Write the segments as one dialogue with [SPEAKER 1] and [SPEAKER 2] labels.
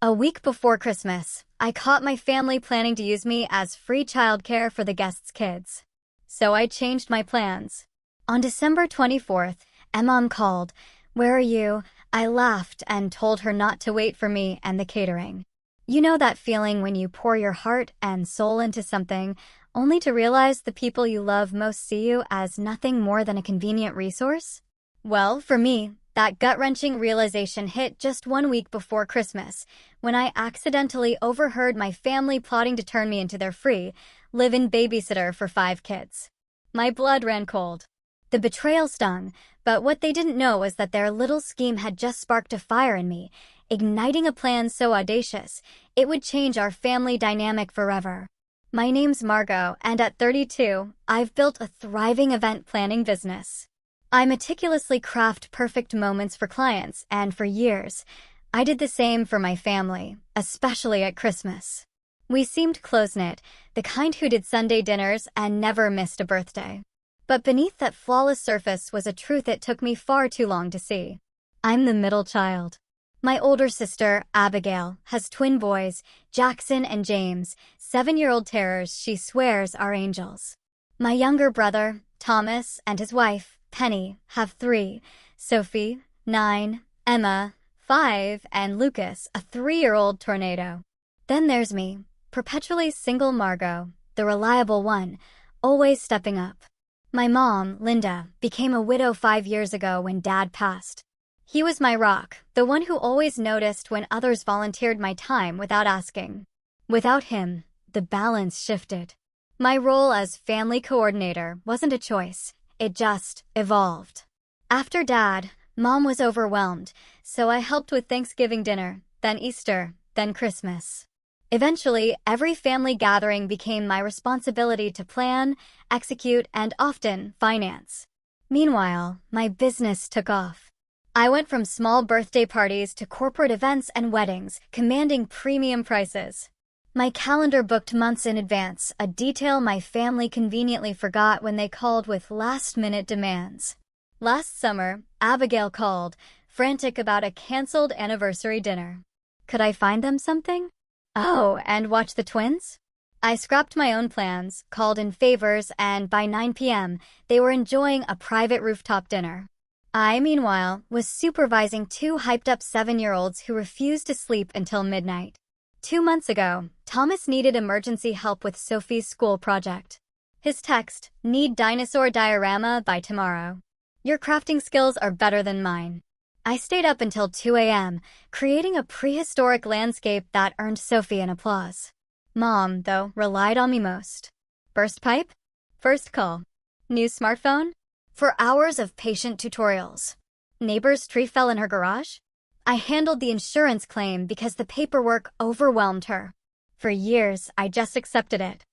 [SPEAKER 1] A week before Christmas, I caught my family planning to use me as free childcare for the guests' kids. So I changed my plans. On December 24th, Mom called. "Where are you?" I laughed and told her not to wait for me and the catering. You know that feeling when you pour your heart and soul into something, only to realize the people you love most see you as nothing more than a convenient resource? Well, for me, that gut-wrenching realization hit just 1 week before Christmas, when I accidentally overheard my family plotting to turn me into their free, live-in babysitter for 5 kids. My blood ran cold. The betrayal stung, but what they didn't know was that their little scheme had just sparked a fire in me, igniting a plan so audacious, it would change our family dynamic forever. My name's Margot, and at 32, I've built a thriving event planning business. I meticulously craft perfect moments for clients, and for years, I did the same for my family, especially at Christmas. We seemed close-knit, the kind who did Sunday dinners and never missed a birthday. But beneath that flawless surface was a truth it took me far too long to see. I'm the middle child. My older sister, Abigail, has twin boys, Jackson and James, 7-year-old terrors she swears are angels. My younger brother, Thomas, and his wife, Penny, have 3, Sophie, 9, Emma, 5, and Lucas, a 3-year-old tornado. Then there's me, perpetually single Margot, the reliable one, always stepping up. My mom, Linda, became a widow 5 years ago when Dad passed. He was my rock, the one who always noticed when others volunteered my time without asking. Without him, the balance shifted. My role as family coordinator wasn't a choice. It just evolved. After Dad, Mom was overwhelmed, so I helped with Thanksgiving dinner, then Easter, then Christmas. Eventually, every family gathering became my responsibility to plan, execute, and often finance. Meanwhile, my business took off. I went from small birthday parties to corporate events and weddings, commanding premium prices. My calendar booked months in advance, a detail my family conveniently forgot when they called with last-minute demands. Last summer, Abigail called, frantic about a canceled anniversary dinner. Could I find them something? Oh, and watch the twins? I scrapped my own plans, called in favors, and by 9 p.m., they were enjoying a private rooftop dinner. I, meanwhile, was supervising 2 hyped-up 7-year-olds who refused to sleep until midnight. 2 months ago, Thomas needed emergency help with Sophie's school project. His text, "Need dinosaur diorama by tomorrow. Your crafting skills are better than mine." I stayed up until 2 a.m., creating a prehistoric landscape that earned Sophie an applause. Mom, though, relied on me most. Burst pipe? First call. New smartphone? For hours of patient tutorials. Neighbor's tree fell in her garage? I handled the insurance claim because the paperwork overwhelmed her. For years, I just accepted it.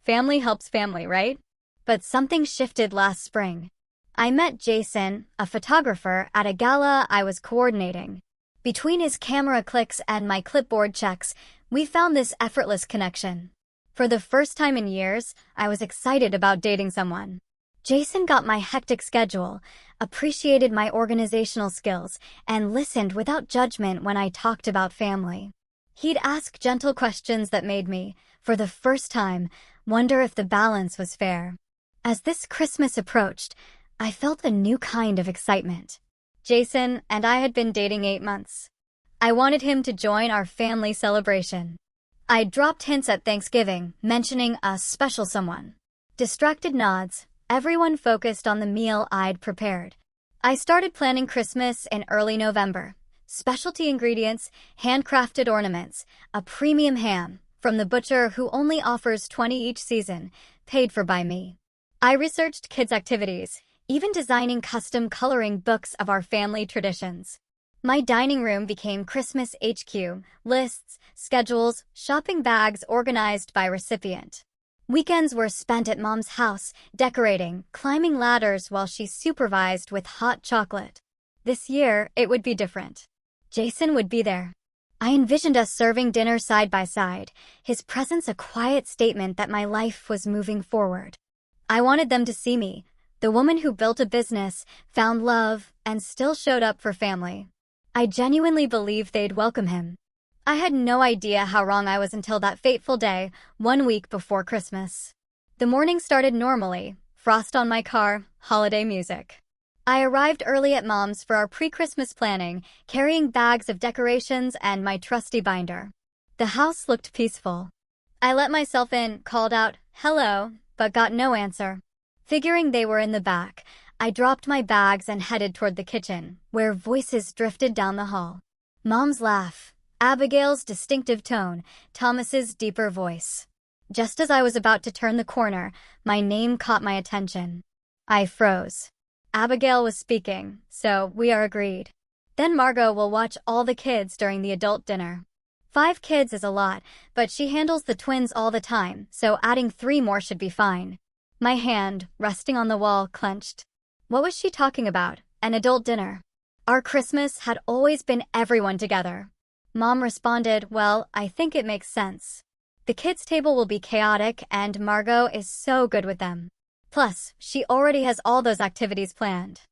[SPEAKER 1] Family helps family, right? But something shifted last spring. I met Jason, a photographer, at a gala I was coordinating. Between his camera clicks and my clipboard checks, we found this effortless connection. For the first time in years, I was excited about dating someone. Jason got my hectic schedule, appreciated my organizational skills, and listened without judgment when I talked about family. He'd ask gentle questions that made me, for the first time, wonder if the balance was fair. As this Christmas approached, I felt a new kind of excitement. Jason and I had been dating 8 months. I wanted him to join our family celebration. I dropped hints at Thanksgiving, mentioning a special someone. Distracted nods. Everyone focused on the meal I'd prepared. I started planning Christmas in early November. Specialty ingredients, handcrafted ornaments, a premium ham from the butcher who only offers 20 each season, paid for by me. I researched kids' activities, even designing custom coloring books of our family traditions. My dining room became Christmas HQ, lists, schedules, shopping bags organized by recipient. Weekends were spent at Mom's house, decorating, climbing ladders while she supervised with hot chocolate. This year, it would be different. Jason would be there. I envisioned us serving dinner side by side, his presence a quiet statement that my life was moving forward. I wanted them to see me, the woman who built a business, found love, and still showed up for family. I genuinely believed they'd welcome him. I had no idea how wrong I was until that fateful day, 1 week before Christmas. The morning started normally, frost on my car, holiday music. I arrived early at Mom's for our pre-Christmas planning, carrying bags of decorations and my trusty binder. The house looked peaceful. I let myself in, called out, "Hello," but got no answer. Figuring they were in the back, I dropped my bags and headed toward the kitchen, where voices drifted down the hall. Mom's laugh, Abigail's distinctive tone, Thomas's deeper voice. Just as I was about to turn the corner, my name caught my attention. I froze. Abigail was speaking, so we are agreed. Then Margot will watch all the kids during the adult dinner. 5 kids is a lot, but she handles the twins all the time, so adding 3 more should be fine. My hand, resting on the wall, clenched. What was she talking about? An adult dinner. Our Christmas had always been everyone together. Mom responded, "Well, I think it makes sense. The kids' table will be chaotic, and Margot is so good with them. Plus, she already has all those activities planned."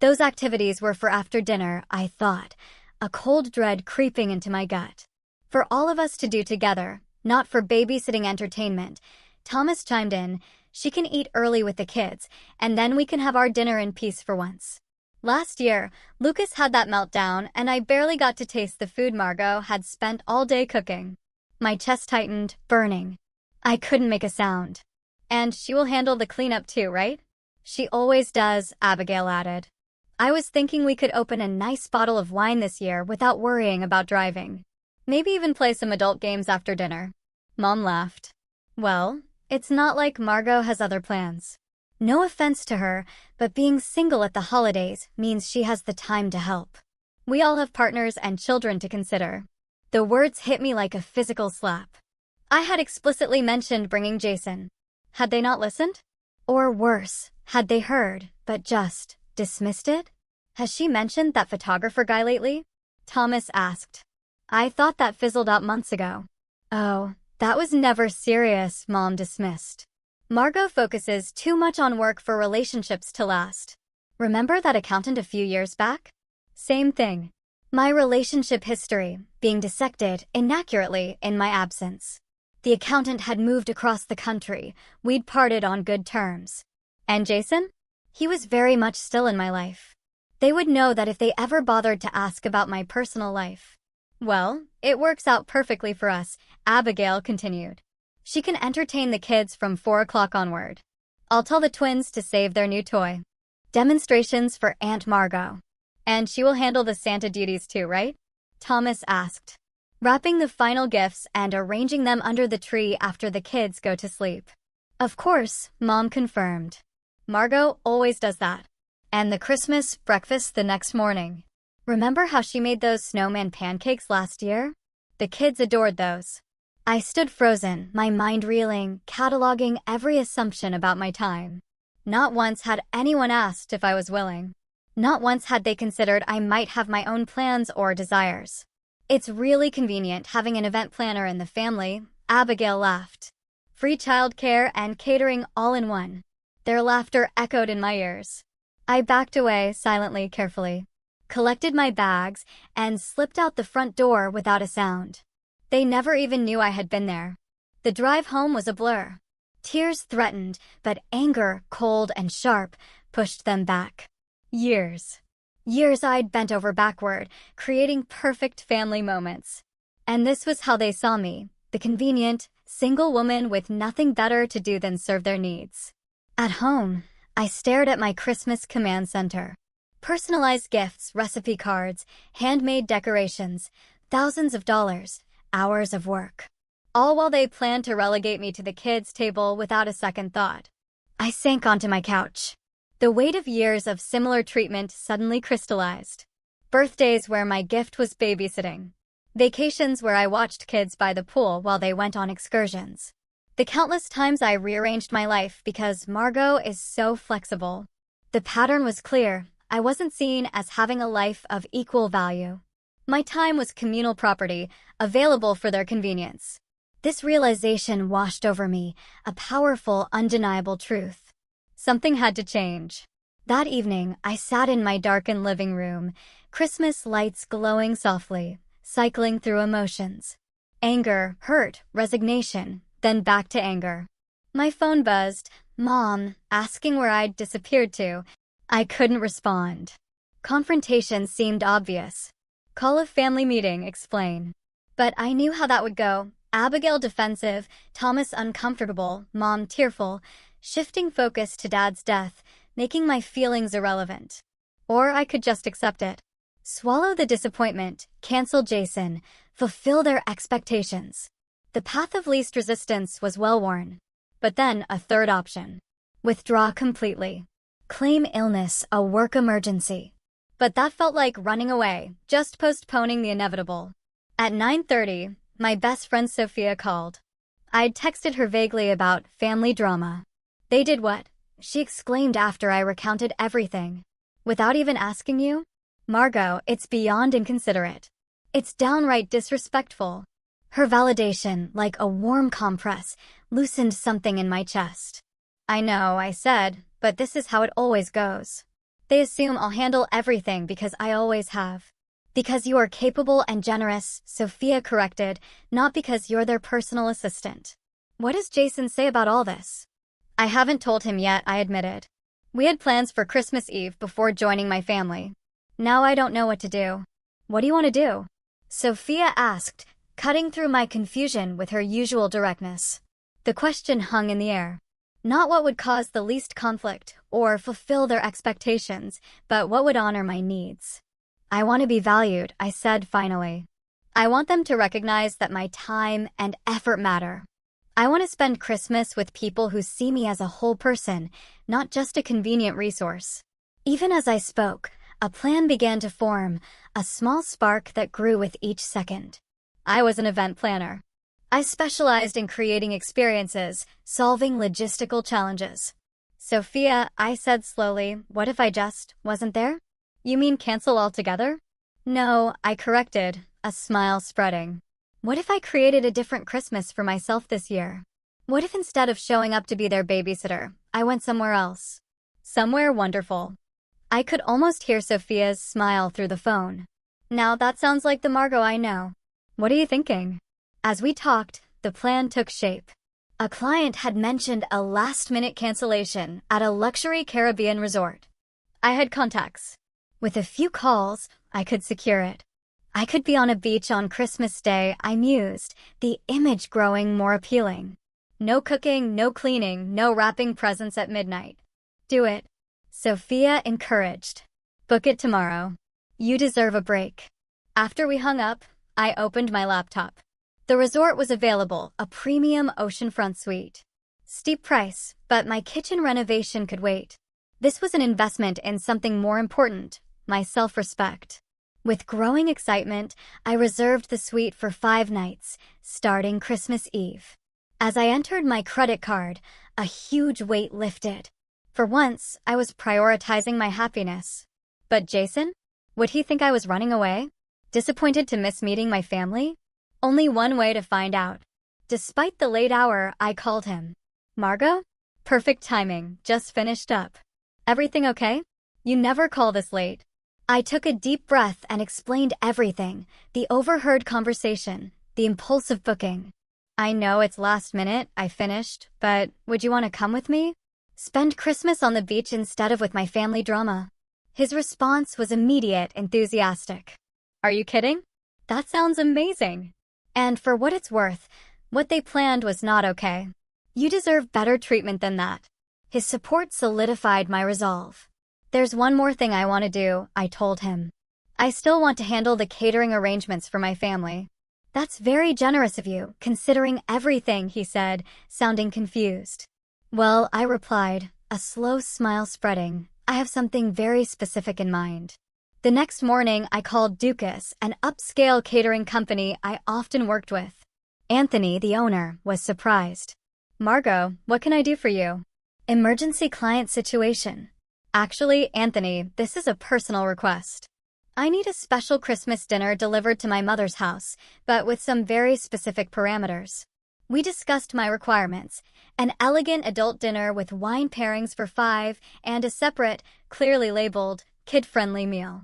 [SPEAKER 1] Those activities were for after dinner, I thought, a cold dread creeping into my gut. For all of us to do together, not for babysitting entertainment. Thomas chimed in, "She can eat early with the kids, and then we can have our dinner in peace for once." Last year, Lucas had that meltdown, and I barely got to taste the food Margot had spent all day cooking. My chest tightened, burning. I couldn't make a sound. "And she will handle the cleanup too, right?" "She always does," Abigail added. "I was thinking we could open a nice bottle of wine this year without worrying about driving. Maybe even play some adult games after dinner." Mom laughed. "Well, it's not like Margot has other plans. No offense to her, but being single at the holidays means she has the time to help. We all have partners and children to consider." The words hit me like a physical slap. I had explicitly mentioned bringing Jason. Had they not listened? Or worse, had they heard, but just dismissed it? "Has she mentioned that photographer guy lately?" Thomas asked. "I thought that fizzled out months ago." "Oh, that was never serious," Mom dismissed. "Margot focuses too much on work for relationships to last. Remember that accountant a few years back? Same thing. My relationship history being dissected inaccurately in my absence. The accountant had moved across the country. We'd parted on good terms. And Jason? He was very much still in my life. They would know that if they ever bothered to ask about my personal life. Well, it works out perfectly for us," Abigail continued. "She can entertain the kids from 4 o'clock onward. I'll tell the twins to save their new toy. Demonstrations for Aunt Margot. And she will handle the Santa duties too, right?" Thomas asked. "Wrapping the final gifts and arranging them under the tree after the kids go to sleep." "Of course," Mom confirmed. "Margot always does that. And the Christmas breakfast the next morning. Remember how she made those snowman pancakes last year? The kids adored those." I stood frozen, my mind reeling, cataloging every assumption about my time. Not once had anyone asked if I was willing. Not once had they considered I might have my own plans or desires. "It's really convenient having an event planner in the family," Abigail laughed. "Free childcare and catering all in one." Their laughter echoed in my ears. I backed away silently, carefully, collected my bags, and slipped out the front door without a sound. They never even knew I had been there. The drive home was a blur. Tears threatened, but anger, cold and sharp, pushed them back. Years. Years I'd bent over backward, creating perfect family moments. And this was how they saw me, the convenient, single woman with nothing better to do than serve their needs. At home, I stared at my Christmas command center. Personalized gifts, recipe cards, handmade decorations, thousands of dollars, hours of work. All while they planned to relegate me to the kids' table without a second thought. I sank onto my couch. The weight of years of similar treatment suddenly crystallized. Birthdays where my gift was babysitting. Vacations where I watched kids by the pool while they went on excursions. The countless times I rearranged my life because Margot is so flexible. The pattern was clear. I wasn't seen as having a life of equal value. My time was communal property, available for their convenience. This realization washed over me, a powerful, undeniable truth. Something had to change. That evening, I sat in my darkened living room, Christmas lights glowing softly, cycling through emotions. Anger, hurt, resignation, then back to anger. My phone buzzed, Mom, asking where I'd disappeared to. I couldn't respond. Confrontation seemed obvious. Call a family meeting, explain. But I knew how that would go. Abigail defensive, Thomas uncomfortable, Mom tearful, shifting focus to Dad's death, making my feelings irrelevant. Or I could just accept it. Swallow the disappointment, cancel Jason, fulfill their expectations. The path of least resistance was well-worn. But then a third option. Withdraw completely. Claim illness, a work emergency. But that felt like running away, just postponing the inevitable. At 9:30, my best friend Sophia called. I'd texted her vaguely about family drama. They did what? She exclaimed after I recounted everything. Without even asking you? Margot, it's beyond inconsiderate. It's downright disrespectful. Her validation, like a warm compress, loosened something in my chest. I know, I said, but this is how it always goes. They assume I'll handle everything because I always have. Because you are capable and generous, Sophia corrected, not because you're their personal assistant. What does Jason say about all this? I haven't told him yet, I admitted. We had plans for Christmas Eve before joining my family. Now I don't know what to do. What do you want to do? Sophia asked, cutting through my confusion with her usual directness. The question hung in the air. Not what would cause the least conflict or fulfill their expectations, but what would honor my needs. I want to be valued, I said finally. I want them to recognize that my time and effort matter. I want to spend Christmas with people who see me as a whole person, not just a convenient resource. Even as I spoke, a plan began to form, a small spark that grew with each second. I was an event planner. I specialized in creating experiences, solving logistical challenges. Sophia, I said slowly, what if I just wasn't there? You mean cancel altogether? No, I corrected, a smile spreading. What if I created a different Christmas for myself this year? What if instead of showing up to be their babysitter, I went somewhere else? Somewhere wonderful. I could almost hear Sophia's smile through the phone. Now that sounds like the Margot I know. What are you thinking? As we talked, the plan took shape. A client had mentioned a last-minute cancellation at a luxury Caribbean resort. I had contacts. With a few calls, I could secure it. I could be on a beach on Christmas Day, I mused, the image growing more appealing. No cooking, no cleaning, no wrapping presents at midnight. Do it. Sophia encouraged. Book it tomorrow. You deserve a break. After we hung up, I opened my laptop. The resort was available, a premium oceanfront suite. Steep price, but my kitchen renovation could wait. This was an investment in something more important, my self-respect. With growing excitement, I reserved the suite for 5 nights, starting Christmas Eve. As I entered my credit card, a huge weight lifted. For once, I was prioritizing my happiness. But Jason? Would he think I was running away? Disappointed to miss meeting my family? Only one way to find out. Despite the late hour, I called him. Margot? Perfect timing, just finished up. Everything okay? You never call this late. I took a deep breath and explained everything, the overheard conversation, the impulsive booking. I know it's last minute, I finished, but would you want to come with me? Spend Christmas on the beach instead of with my family drama. His response was immediate, enthusiastic. Are you kidding? That sounds amazing. And for what it's worth, what they planned was not okay. You deserve better treatment than that. His support solidified my resolve. There's one more thing I want to do, I told him. I still want to handle the catering arrangements for my family. That's very generous of you, considering everything, he said, sounding confused. Well, I replied, a slow smile spreading, I have something very specific in mind. The next morning, I called Dukas, an upscale catering company I often worked with. Anthony, the owner, was surprised. Margot, what can I do for you? Emergency client situation. Actually, Anthony, this is a personal request. I need a special Christmas dinner delivered to my mother's house, but with some very specific parameters. We discussed my requirements, an elegant adult dinner with wine pairings for 5 and a separate, clearly labeled, kid-friendly meal.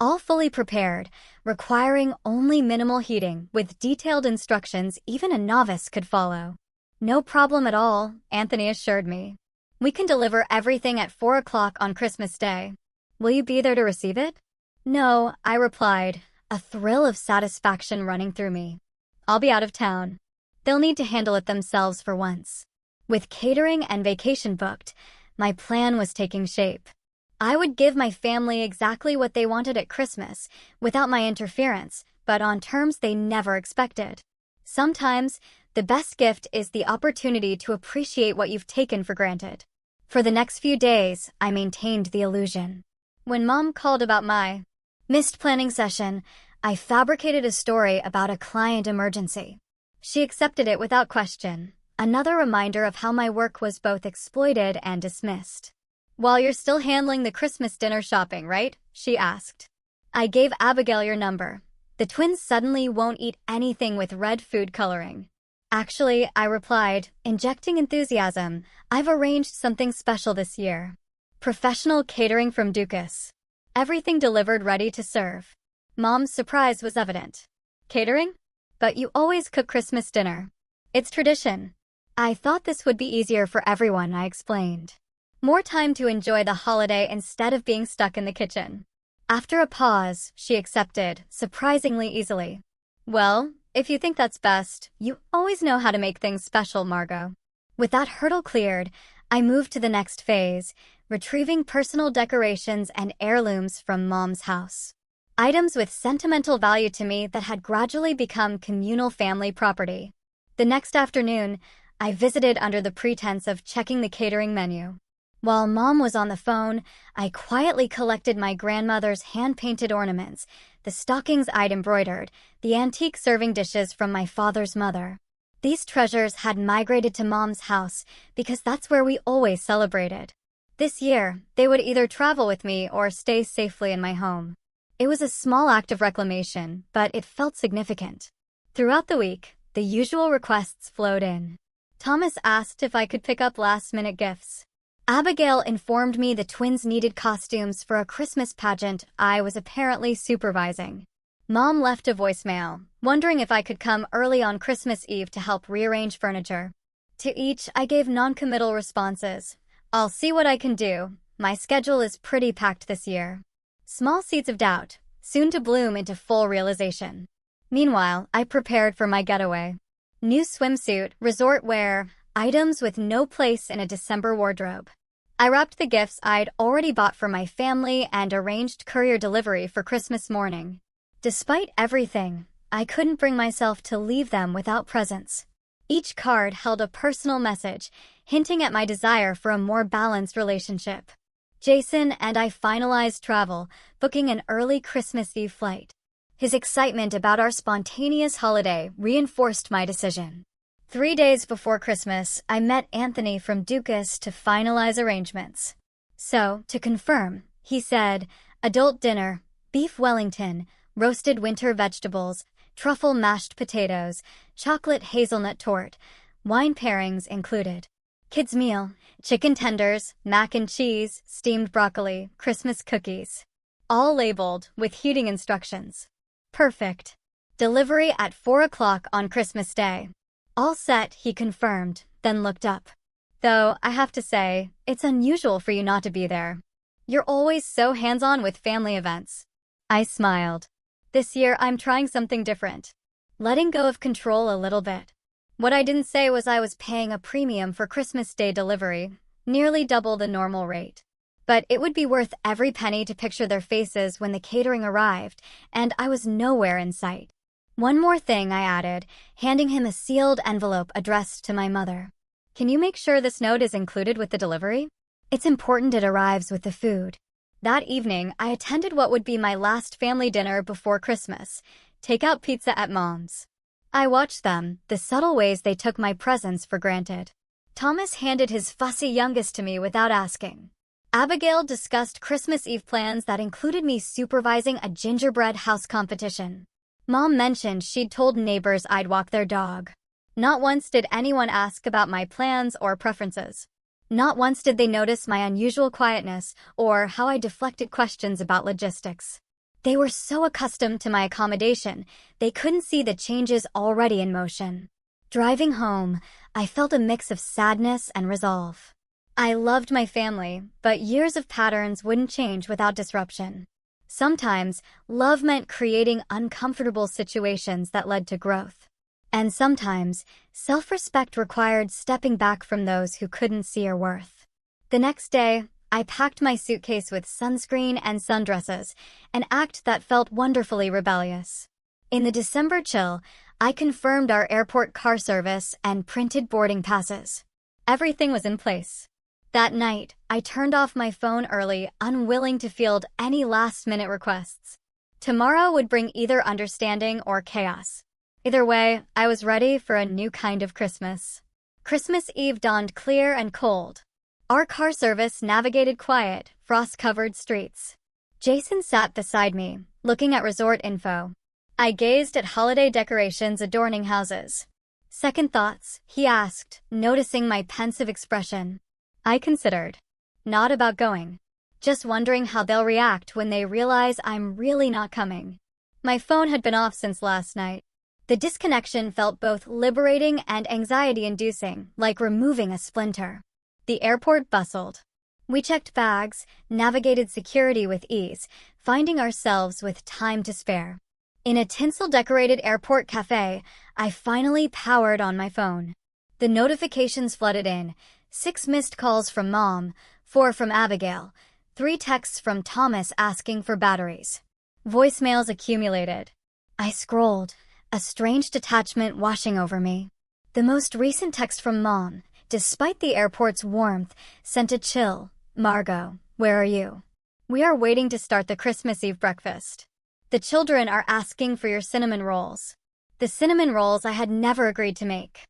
[SPEAKER 1] all fully prepared, requiring only minimal heating with detailed instructions even a novice could follow. "No problem at all," Anthony assured me. "We can deliver everything at 4 o'clock on Christmas Day. Will you be there to receive it?" "No," I replied, a thrill of satisfaction running through me. "I'll be out of town. They'll need to handle it themselves for once." With catering and vacation booked, my plan was taking shape. I would give my family exactly what they wanted at Christmas, without my interference, but on terms they never expected. Sometimes, the best gift is the opportunity to appreciate what you've taken for granted. For the next few days, I maintained the illusion. When Mom called about my missed planning session, I fabricated a story about a client emergency. She accepted it without question, another reminder of how my work was both exploited and dismissed. "While you're still handling the Christmas dinner shopping, right?" she asked. I gave Abigail your number. "The twins suddenly won't eat anything with red food coloring." "Actually," I replied, injecting enthusiasm, "I've arranged something special this year. Professional catering from Dukas. Everything delivered ready to serve." Mom's surprise was evident. "Catering? But you always cook Christmas dinner." "It's tradition." "I thought this would be easier for everyone," I explained. "More time to enjoy the holiday instead of being stuck in the kitchen." After a pause, she accepted, surprisingly easily. "Well, if you think that's best, you always know how to make things special, Margot." With that hurdle cleared, I moved to the next phase, retrieving personal decorations and heirlooms from Mom's house. Items with sentimental value to me that had gradually become communal family property. The next afternoon, I visited under the pretense of checking the catering menu. While Mom was on the phone, I quietly collected my grandmother's hand-painted ornaments, the stockings I'd embroidered, the antique serving dishes from my father's mother. These treasures had migrated to Mom's house because that's where we always celebrated. This year, they would either travel with me or stay safely in my home. It was a small act of reclamation, but it felt significant. Throughout the week, the usual requests flowed in. Thomas asked if I could pick up last-minute gifts. Abigail informed me the twins needed costumes for a Christmas pageant I was apparently supervising. Mom left a voicemail, wondering if I could come early on Christmas Eve to help rearrange furniture. To each, I gave non-committal responses. "I'll see what I can do. My schedule is pretty packed this year." Small seeds of doubt, soon to bloom into full realization. Meanwhile, I prepared for my getaway. New swimsuit, resort wear, items with no place in a December wardrobe. I wrapped the gifts I'd already bought for my family and arranged courier delivery for Christmas morning. Despite everything, I couldn't bring myself to leave them without presents. Each card held a personal message, hinting at my desire for a more balanced relationship. Jason and I finalized travel, booking an early Christmas Eve flight. His excitement about our spontaneous holiday reinforced my decision. 3 days before Christmas, I met Anthony from Dukas to finalize arrangements. "So, to confirm," he said, "adult dinner, beef Wellington, roasted winter vegetables, truffle mashed potatoes, chocolate hazelnut torte, wine pairings included. Kids' meal, chicken tenders, mac and cheese, steamed broccoli, Christmas cookies. All labeled with heating instructions." "Perfect. Delivery at 4 o'clock on Christmas Day." "All set," he confirmed, then looked up. "Though, I have to say, it's unusual for you not to be there. You're always so hands-on with family events." I smiled. "This year, I'm trying something different. Letting go of control a little bit." What I didn't say was I was paying a premium for Christmas Day delivery, nearly double the normal rate. But it would be worth every penny to picture their faces when the catering arrived, and I was nowhere in sight. "One more thing," I added, handing him a sealed envelope addressed to my mother. "Can you make sure this note is included with the delivery? It's important it arrives with the food." That evening, I attended what would be my last family dinner before Christmas, takeout pizza at Mom's. I watched them, the subtle ways they took my presence for granted. Thomas handed his fussy youngest to me without asking. Abigail discussed Christmas Eve plans that included me supervising a gingerbread house competition. Mom mentioned she'd told neighbors I'd walk their dog. Not once did anyone ask about my plans or preferences. Not once did they notice my unusual quietness or how I deflected questions about logistics. They were so accustomed to my accommodation, they couldn't see the changes already in motion. Driving home, I felt a mix of sadness and resolve. I loved my family, but years of patterns wouldn't change without disruption. Sometimes, love meant creating uncomfortable situations that led to growth. And sometimes, self-respect required stepping back from those who couldn't see your worth. The next day, I packed my suitcase with sunscreen and sundresses, an act that felt wonderfully rebellious. In the December chill, I confirmed our airport car service and printed boarding passes. Everything was in place. That night, I turned off my phone early, unwilling to field any last-minute requests. Tomorrow would bring either understanding or chaos. Either way, I was ready for a new kind of Christmas. Christmas Eve dawned clear and cold. Our car service navigated quiet, frost-covered streets. Jason sat beside me, looking at resort info. I gazed at holiday decorations adorning houses. Second thoughts, he asked, noticing my pensive expression. I considered. Not about going. Just wondering how they'll react when they realize I'm really not coming. My phone had been off since last night. The disconnection felt both liberating and anxiety-inducing, like removing a splinter. The airport bustled. We checked bags, navigated security with ease, finding ourselves with time to spare. In a tinsel-decorated airport cafe, I finally powered on my phone. The notifications flooded in. 6 missed calls from Mom, 4 from Abigail, 3 texts from Thomas asking for batteries. Voicemails accumulated. I scrolled, a strange detachment washing over me. The most recent text from Mom, despite the airport's warmth, sent a chill. Margot, where are you? We are waiting to start the Christmas Eve breakfast. The children are asking for your cinnamon rolls. The cinnamon rolls I had never agreed to make.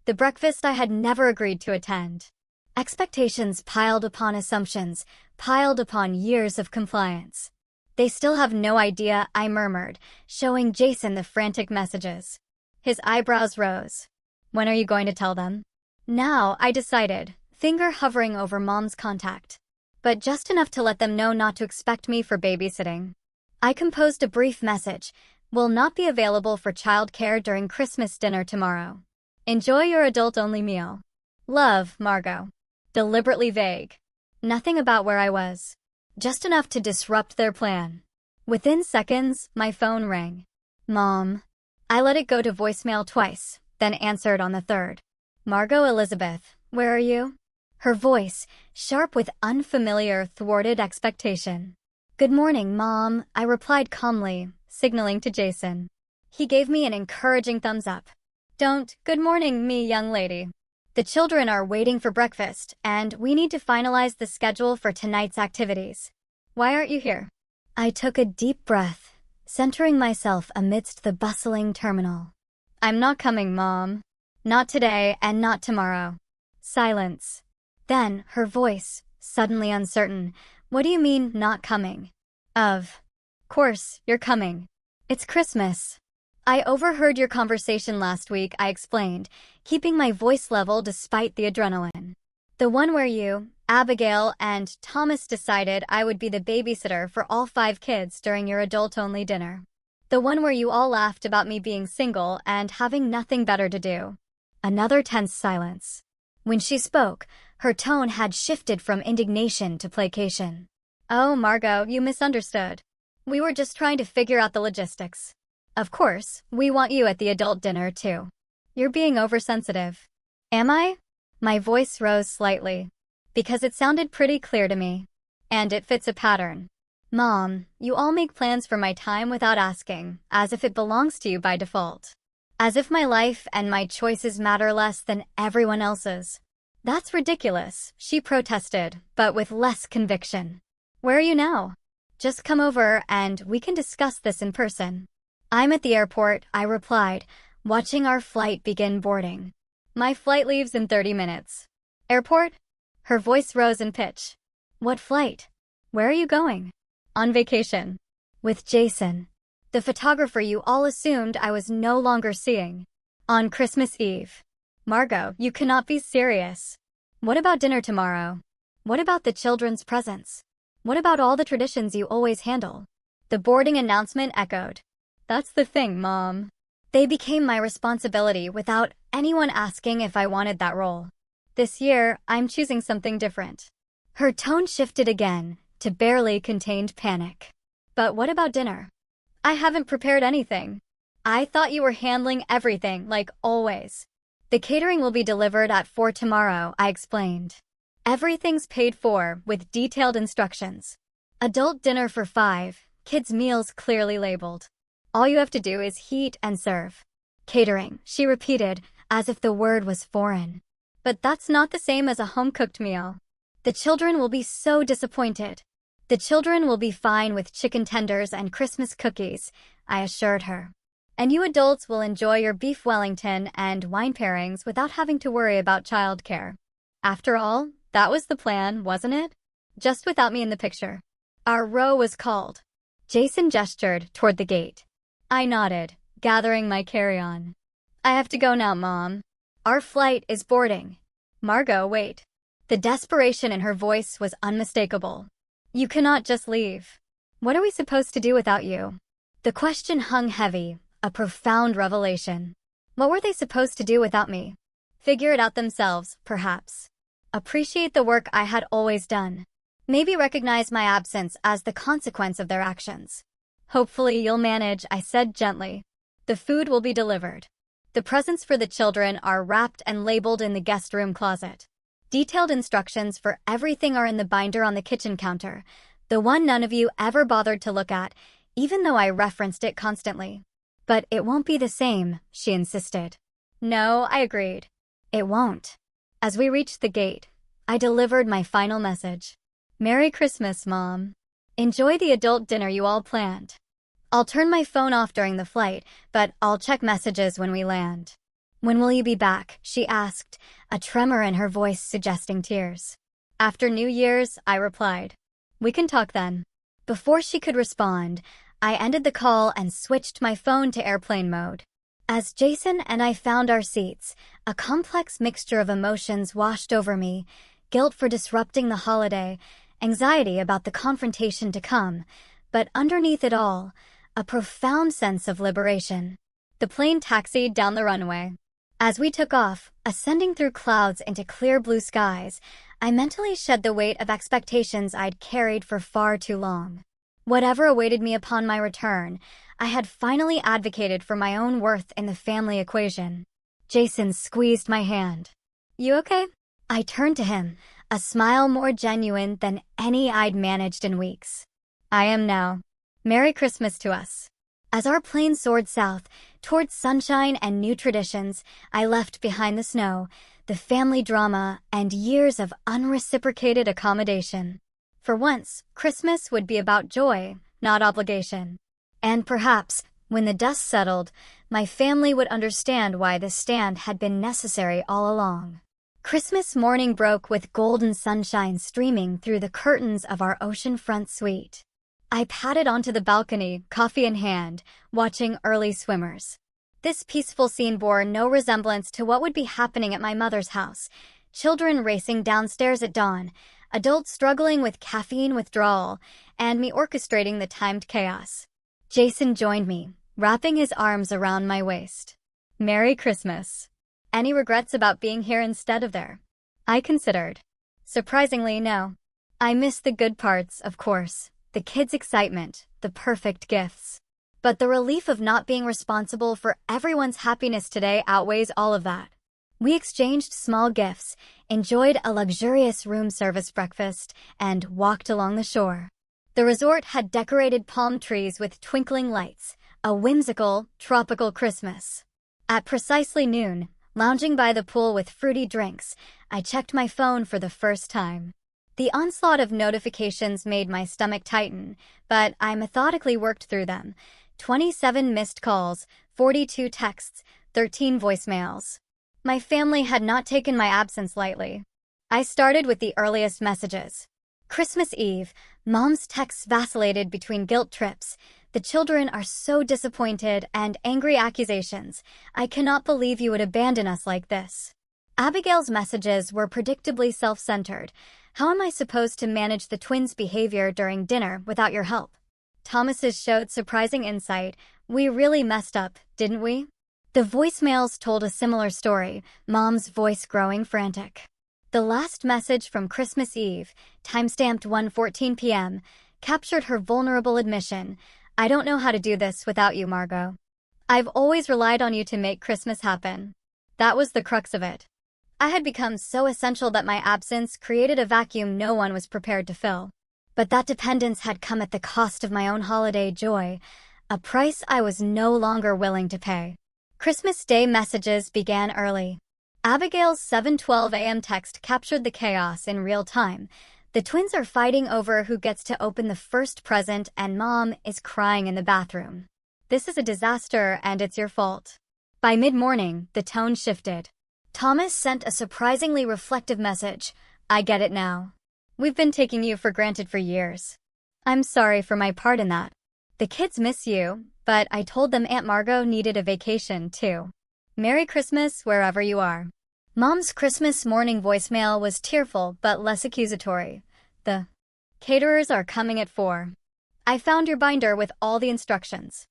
[SPEAKER 1] The breakfast I had never agreed to attend. Expectations piled upon assumptions, piled upon years of compliance. They still have no idea, I murmured, showing Jason the frantic messages. His eyebrows rose. When are you going to tell them? Now, I decided, finger hovering over Mom's contact. But just enough to let them know not to expect me for babysitting. I composed a brief message. Will not be available for childcare during Christmas dinner tomorrow. Enjoy your adult-only meal. Love, Margot. Deliberately vague. Nothing about where I was. Just enough to disrupt their plan. Within seconds, my phone rang. Mom. I let it go to voicemail twice, then answered on the third. Margot Elizabeth, where are you? Her voice, sharp with unfamiliar, thwarted expectation. Good morning, Mom, I replied calmly, signaling to Jason. He gave me an encouraging thumbs up. Don't, good morning me, young lady. The children are waiting for breakfast, and we need to finalize the schedule for tonight's activities. Why aren't you here? I took a deep breath, centering myself amidst the bustling terminal. I'm not coming, Mom. Not today and not tomorrow. Silence. Then, her voice, suddenly uncertain. What do you mean, not coming? Of course, you're coming. It's Christmas. I overheard your conversation last week, I explained, keeping my voice level despite the adrenaline. The one where you, Abigail, and Thomas decided I would be the babysitter for all 5 kids during your adult-only dinner. The one where you all laughed about me being single and having nothing better to do. Another tense silence. When she spoke, her tone had shifted from indignation to placation. Oh, Margot, you misunderstood. We were just trying to figure out the logistics. Of course, we want you at the adult dinner, too. You're being oversensitive. Am I? My voice rose slightly. Because it sounded pretty clear to me. And it fits a pattern. Mom, you all make plans for my time without asking, as if it belongs to you by default. As if my life and my choices matter less than everyone else's. That's ridiculous, she protested, but with less conviction. Where are you now? Just come over and we can discuss this in person. I'm at the airport, I replied, watching our flight begin boarding. My flight leaves in 30 minutes. Airport? Her voice rose in pitch. What flight? Where are you going? On vacation. With Jason. The photographer you all assumed I was no longer seeing. On Christmas Eve. Margot, you cannot be serious. What about dinner tomorrow? What about the children's presents? What about all the traditions you always handle? The boarding announcement echoed. That's the thing, Mom. They became my responsibility without anyone asking if I wanted that role. This year, I'm choosing something different. Her tone shifted again to barely contained panic. But what about dinner? I haven't prepared anything. I thought you were handling everything, like always. The catering will be delivered at 4 tomorrow, I explained. Everything's paid for, with detailed instructions. Adult dinner for 5, kids' meals clearly labeled. All you have to do is heat and serve. Catering, she repeated, as if the word was foreign. But that's not the same as a home-cooked meal. The children will be so disappointed. The children will be fine with chicken tenders and Christmas cookies, I assured her. And you adults will enjoy your beef Wellington and wine pairings without having to worry about childcare. After all, that was the plan, wasn't it? Just without me in the picture. Our row was called. Jason gestured toward the gate. I nodded, gathering my carry-on. I have to go now, Mom. Our flight is boarding. Margot, wait. The desperation in her voice was unmistakable. You cannot just leave. What are we supposed to do without you? The question hung heavy, a profound revelation. What were they supposed to do without me? Figure it out themselves, perhaps. Appreciate the work I had always done. Maybe recognize my absence as the consequence of their actions. Hopefully you'll manage, I said gently. The food will be delivered. The presents for the children are wrapped and labeled in the guest room closet. Detailed instructions for everything are in the binder on the kitchen counter, the one none of you ever bothered to look at, even though I referenced it constantly. But it won't be the same, she insisted. No, I agreed. It won't. As we reached the gate, I delivered my final message. Merry Christmas, Mom. Enjoy the adult dinner you all planned. I'll turn my phone off during the flight, but I'll check messages when we land. When will you be back? She asked, a tremor in her voice suggesting tears. After New Year's, I replied. We can talk then. Before she could respond, I ended the call and switched my phone to airplane mode. As Jason and I found our seats, a complex mixture of emotions washed over me, guilt for disrupting the holiday, anxiety about the confrontation to come, but underneath it all, a profound sense of liberation. The plane taxied down the runway. As we took off, ascending through clouds into clear blue skies, I mentally shed the weight of expectations I'd carried for far too long. Whatever awaited me upon my return, I had finally advocated for my own worth in the family equation. Jason squeezed my hand. You okay? I turned to him, a smile more genuine than any I'd managed in weeks. I am now. Merry Christmas to us. As our plane soared south, towards sunshine and new traditions, I left behind the snow, the family drama, and years of unreciprocated accommodation. For once, Christmas would be about joy, not obligation. And perhaps, when the dust settled, my family would understand why this stand had been necessary all along. Christmas morning broke with golden sunshine streaming through the curtains of our oceanfront suite. I padded onto the balcony, coffee in hand, watching early swimmers. This peaceful scene bore no resemblance to what would be happening at my mother's house. Children racing downstairs at dawn, adults struggling with caffeine withdrawal, and me orchestrating the timed chaos. Jason joined me, wrapping his arms around my waist. Merry Christmas. Any regrets about being here instead of there? I considered. Surprisingly, no. I miss the good parts, of course. The kids' excitement, the perfect gifts. But the relief of not being responsible for everyone's happiness today outweighs all of that. We exchanged small gifts, enjoyed a luxurious room service breakfast, and walked along the shore. The resort had decorated palm trees with twinkling lights, a whimsical, tropical Christmas. At precisely noon, lounging by the pool with fruity drinks, I checked my phone for the first time. The onslaught of notifications made my stomach tighten, but I methodically worked through them. 27 missed calls, 42 texts, 13 voicemails. My family had not taken my absence lightly. I started with the earliest messages. Christmas Eve, Mom's texts vacillated between guilt trips. The children are so disappointed, and angry accusations. I cannot believe you would abandon us like this. Abigail's messages were predictably self-centered. How am I supposed to manage the twins' behavior during dinner without your help? Thomas's showed surprising insight. We really messed up, didn't we? The voicemails told a similar story, Mom's voice growing frantic. The last message from Christmas Eve, timestamped 1:14 p.m., captured her vulnerable admission. I don't know how to do this without you, Margot. I've always relied on you to make Christmas happen. That was the crux of it. I had become so essential that my absence created a vacuum no one was prepared to fill. But that dependence had come at the cost of my own holiday joy, a price I was no longer willing to pay. Christmas Day messages began early. Abigail's 7:12 a.m. text captured the chaos in real time. The twins are fighting over who gets to open the first present, and Mom is crying in the bathroom. This is a disaster, and it's your fault. By mid-morning, the tone shifted. Thomas sent a surprisingly reflective message. I get it now. We've been taking you for granted for years. I'm sorry for my part in that. The kids miss you, but I told them Aunt Margot needed a vacation, too. Merry Christmas wherever you are. Mom's Christmas morning voicemail was tearful but less accusatory. The caterers are coming at 4. I found your binder with all the instructions.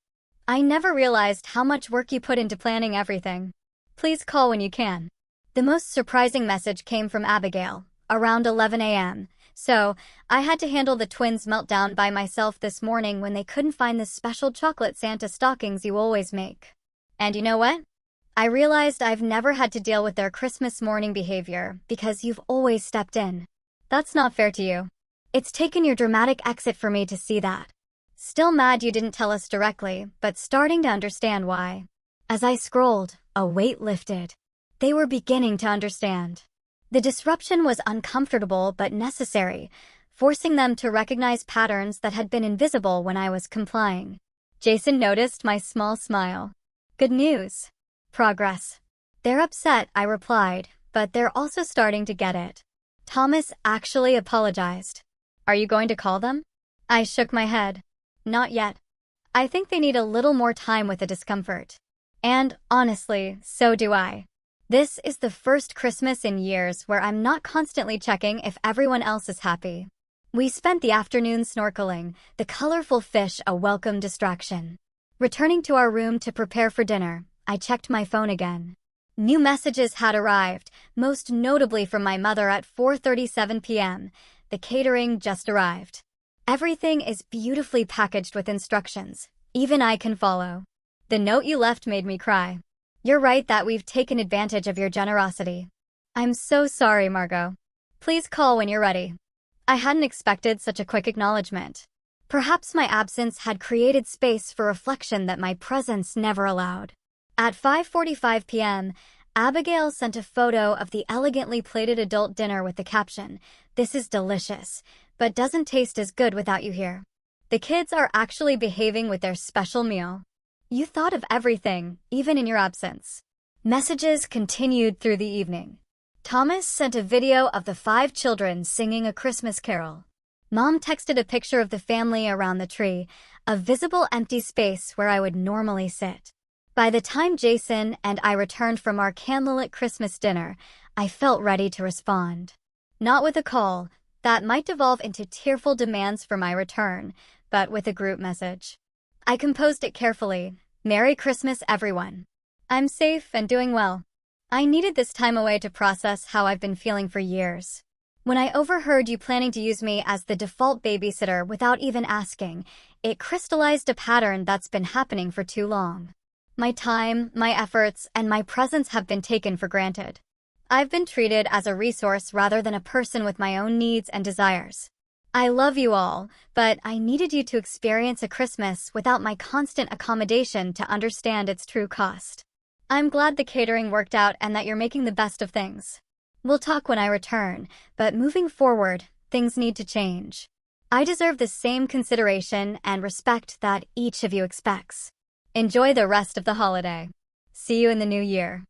[SPEAKER 1] I never realized how much work you put into planning everything. Please call when you can. The most surprising message came from Abigail, around 11 a.m., so I had to handle the twins' meltdown by myself this morning when they couldn't find the special chocolate Santa stockings you always make. And you know what? I realized I've never had to deal with their Christmas morning behavior because you've always stepped in. That's not fair to you. It's taken your dramatic exit for me to see that. Still mad you didn't tell us directly, but starting to understand why. As I scrolled, a weight lifted. They were beginning to understand. The disruption was uncomfortable but necessary, forcing them to recognize patterns that had been invisible when I was complying. Jason noticed my small smile. Good news. Progress. They're upset, I replied, but they're also starting to get it. Thomas actually apologized. Are you going to call them? I shook my head. Not yet. I think they need a little more time with the discomfort. And, honestly, so do I. This is the first Christmas in years where I'm not constantly checking if everyone else is happy. We spent the afternoon snorkeling, the colorful fish a welcome distraction. Returning to our room to prepare for dinner, I checked my phone again. New messages had arrived, most notably from my mother at 4:37 p.m. The catering just arrived. Everything is beautifully packaged with instructions. Even I can follow. The note you left made me cry. You're right that we've taken advantage of your generosity. I'm so sorry, Margot. Please call when you're ready. I hadn't expected such a quick acknowledgement. Perhaps my absence had created space for reflection that my presence never allowed. At 5:45 p.m., Abigail sent a photo of the elegantly plated adult dinner with the caption, "This is delicious, but doesn't taste as good without you here." The kids are actually behaving with their special meal. You thought of everything, even in your absence. Messages continued through the evening. Thomas sent a video of the 5 children singing a Christmas carol. Mom texted a picture of the family around the tree, a visible empty space where I would normally sit. By the time Jason and I returned from our candlelit Christmas dinner, I felt ready to respond. Not with a call, that might devolve into tearful demands for my return, but with a group message. I composed it carefully. Merry Christmas, everyone. I'm safe and doing well. I needed this time away to process how I've been feeling for years. When I overheard you planning to use me as the default babysitter without even asking, it crystallized a pattern that's been happening for too long. My time, my efforts, and my presence have been taken for granted. I've been treated as a resource rather than a person with my own needs and desires. I love you all, but I needed you to experience a Christmas without my constant accommodation to understand its true cost. I'm glad the catering worked out and that you're making the best of things. We'll talk when I return, but moving forward, things need to change. I deserve the same consideration and respect that each of you expects. Enjoy the rest of the holiday. See you in the new year.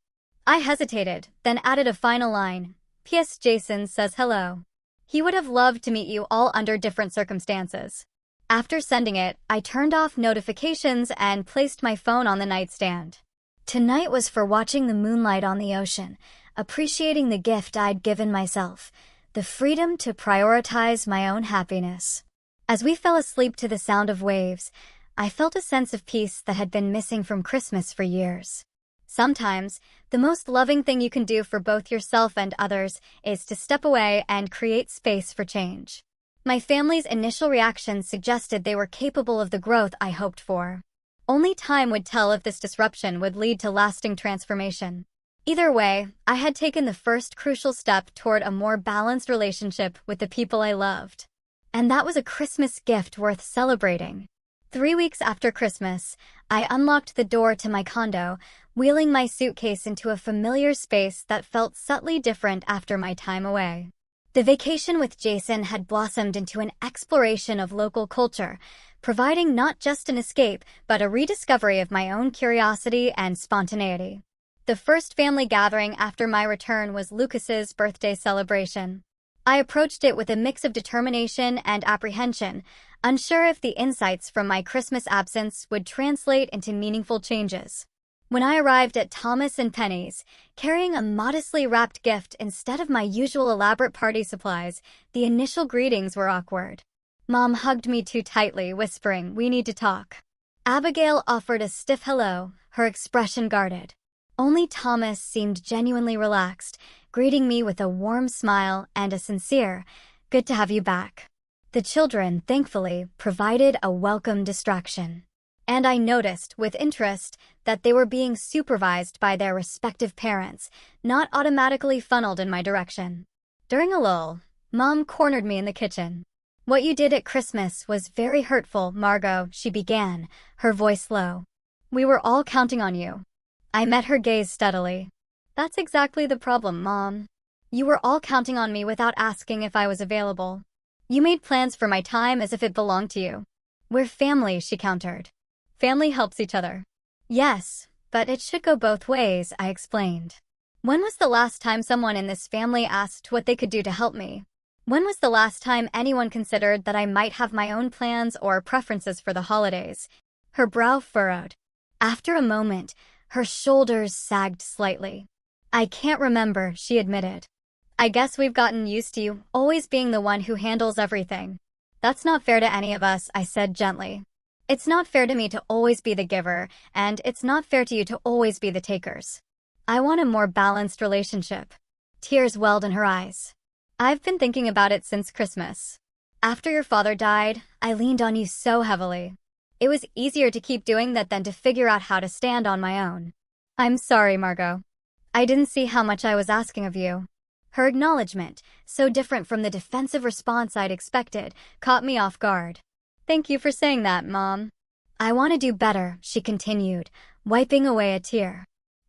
[SPEAKER 1] I hesitated, then added a final line. P.S. Jason says hello. He would have loved to meet you all under different circumstances. After sending it, I turned off notifications and placed my phone on the nightstand. Tonight was for watching the moonlight on the ocean, appreciating the gift I'd given myself, the freedom to prioritize my own happiness. As we fell asleep to the sound of waves, I felt a sense of peace that had been missing from Christmas for years. Sometimes, the most loving thing you can do for both yourself and others is to step away and create space for change. My family's initial reaction suggested they were capable of the growth I hoped for. Only time would tell if this disruption would lead to lasting transformation. Either way, I had taken the first crucial step toward a more balanced relationship with the people I loved. And that was a Christmas gift worth celebrating. 3 weeks after Christmas, I unlocked the door to my condo, wheeling my suitcase into a familiar space that felt subtly different after my time away. The vacation with Jason had blossomed into an exploration of local culture, providing not just an escape, but a rediscovery of my own curiosity and spontaneity. The first family gathering after my return was Lucas's birthday celebration. I approached it with a mix of determination and apprehension, unsure if the insights from my Christmas absence would translate into meaningful changes. When I arrived at Thomas and Penny's, carrying a modestly wrapped gift instead of my usual elaborate party supplies, the initial greetings were awkward. Mom hugged me too tightly, whispering, "We need to talk." Abigail offered a stiff hello, her expression guarded. Only Thomas seemed genuinely relaxed, greeting me with a warm smile and a sincere, "Good to have you back." The children, thankfully, provided a welcome distraction. And I noticed, with interest, that they were being supervised by their respective parents, not automatically funneled in my direction. During a lull, Mom cornered me in the kitchen. "What you did at Christmas was very hurtful, Margot," she began, her voice low. "We were all counting on you." I met her gaze steadily. "That's exactly the problem, Mom. You were all counting on me without asking if I was available. You made plans for my time as if it belonged to you." "We're family," she countered. "Family helps each other." "Yes, but it should go both ways," I explained. "When was the last time someone in this family asked what they could do to help me? When was the last time anyone considered that I might have my own plans or preferences for the holidays?" Her brow furrowed. After a moment, her shoulders sagged slightly. "I can't remember," she admitted. "I guess we've gotten used to you always being the one who handles everything." "That's not fair to any of us," I said gently. "It's not fair to me to always be the giver, and it's not fair to you to always be the takers. I want a more balanced relationship." Tears welled in her eyes. "I've been thinking about it since Christmas. After your father died, I leaned on you so heavily. It was easier to keep doing that than to figure out how to stand on my own." "I'm sorry, Margot. I didn't see how much I was asking of you." Her acknowledgement, so different from the defensive response I'd expected, caught me off guard. "Thank you for saying that, Mom." "I want to do better," she continued, wiping away a tear.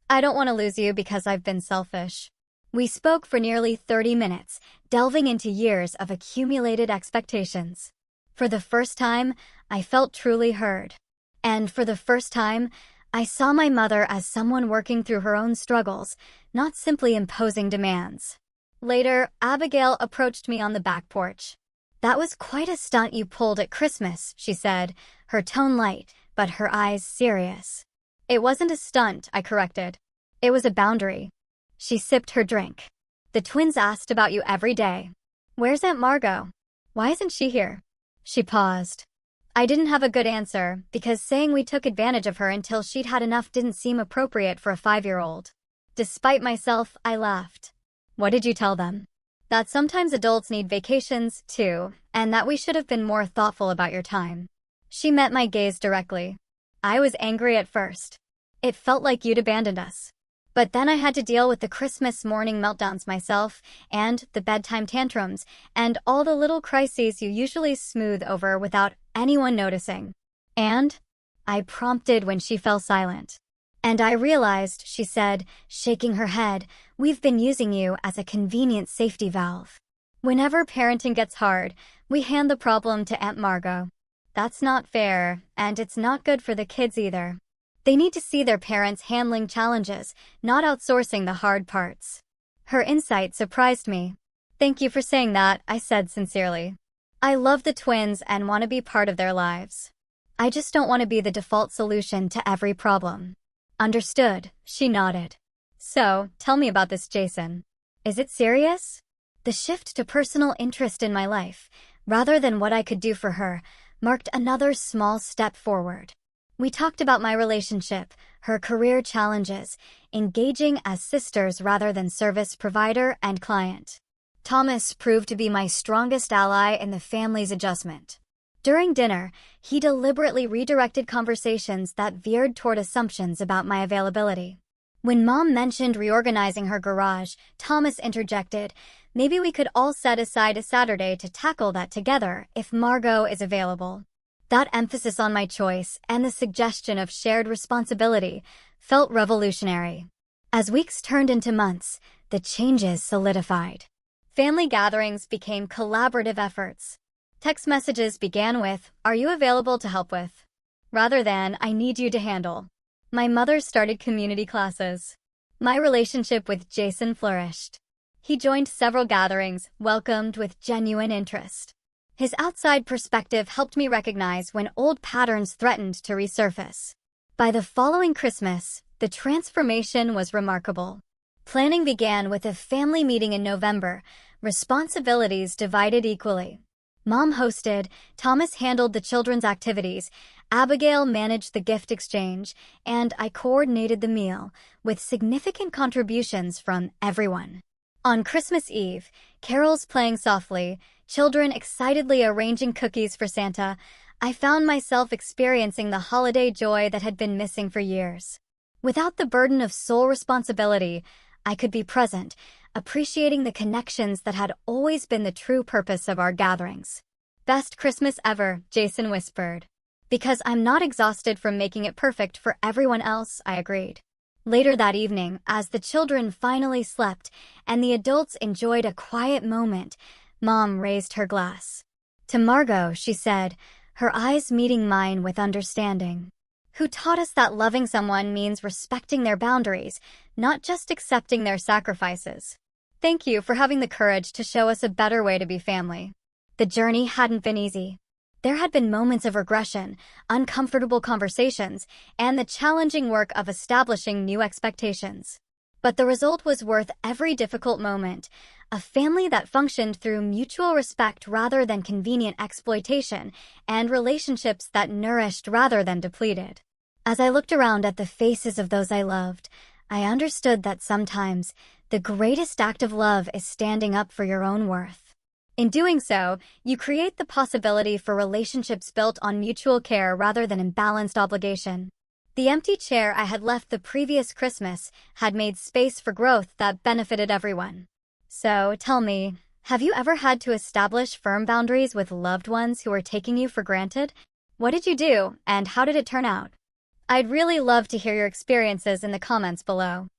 [SPEAKER 1] "I don't want to lose you because I've been selfish." We spoke for nearly 30 minutes, delving into years of accumulated expectations. For the first time, I felt truly heard. And for the first time, I saw my mother as someone working through her own struggles, not simply imposing demands. Later, Abigail approached me on the back porch. "That was quite a stunt you pulled at Christmas," she said, her tone light, but her eyes serious. "It wasn't a stunt," I corrected. "It was a boundary." She sipped her drink. "The twins asked about you every day. Where's Aunt Margot? Why isn't she here?" She paused. I didn't have a good answer, because saying we took advantage of her until she'd had enough didn't seem appropriate for a 5-year-old. Despite myself, I laughed. "What did you tell them?" "That sometimes adults need vacations, too, and that we should have been more thoughtful about your time." She met my gaze directly. "I was angry at first. It felt like you'd abandoned us. But then I had to deal with the Christmas morning meltdowns myself, and the bedtime tantrums, and all the little crises you usually smooth over without anyone noticing." "And?" I prompted when she fell silent. "And I realized," she said, shaking her head, "we've been using you as a convenient safety valve. Whenever parenting gets hard, we hand the problem to Aunt Margot. That's not fair, and it's not good for the kids either. They need to see their parents handling challenges, not outsourcing the hard parts." Her insight surprised me. "Thank you for saying that," I said sincerely. "I love the twins and want to be part of their lives. I just don't want to be the default solution to every problem." "Understood," she nodded. "So, tell me about this Jason. Is it serious?" The shift to personal interest in my life, rather than what I could do for her, marked another small step forward. We talked about my relationship, her career challenges, engaging as sisters rather than service provider and client. Thomas proved to be my strongest ally in the family's adjustment. During dinner, he deliberately redirected conversations that veered toward assumptions about my availability. When Mom mentioned reorganizing her garage, Thomas interjected, "Maybe we could all set aside a Saturday to tackle that together if Margot is available." That emphasis on my choice and the suggestion of shared responsibility felt revolutionary. As weeks turned into months, the changes solidified. Family gatherings became collaborative efforts. Text messages began with, "Are you available to help with?" rather than, "I need you to handle." My mother started community classes. My relationship with Jason flourished. He joined several gatherings, welcomed with genuine interest. His outside perspective helped me recognize when old patterns threatened to resurface. By the following Christmas, the transformation was remarkable. Planning began with a family meeting in November, responsibilities divided equally. Mom hosted, Thomas handled the children's activities, Abigail managed the gift exchange, and I coordinated the meal, with significant contributions from everyone. On Christmas Eve, carols playing softly, children excitedly arranging cookies for Santa, I found myself experiencing the holiday joy that had been missing for years. Without the burden of sole responsibility, I could be present, appreciating the connections that had always been the true purpose of our gatherings. "Best Christmas ever," Jason whispered. "Because I'm not exhausted from making it perfect for everyone else," I agreed. Later that evening, as the children finally slept and the adults enjoyed a quiet moment, Mom raised her glass. To Margot, she said, her eyes meeting mine with understanding, "Who taught us that loving someone means respecting their boundaries, not just accepting their sacrifices. Thank you for having the courage to show us a better way to be family." The journey hadn't been easy. There had been moments of regression, uncomfortable conversations, and the challenging work of establishing new expectations. But the result was worth every difficult moment, a family that functioned through mutual respect rather than convenient exploitation, and relationships that nourished rather than depleted. As I looked around at the faces of those I loved, I understood that sometimes the greatest act of love is standing up for your own worth. In doing so, you create the possibility for relationships built on mutual care rather than imbalanced obligation. The empty chair I had left the previous Christmas had made space for growth that benefited everyone. So, tell me, have you ever had to establish firm boundaries with loved ones who were taking you for granted? What did you do, and how did it turn out? I'd really love to hear your experiences in the comments below.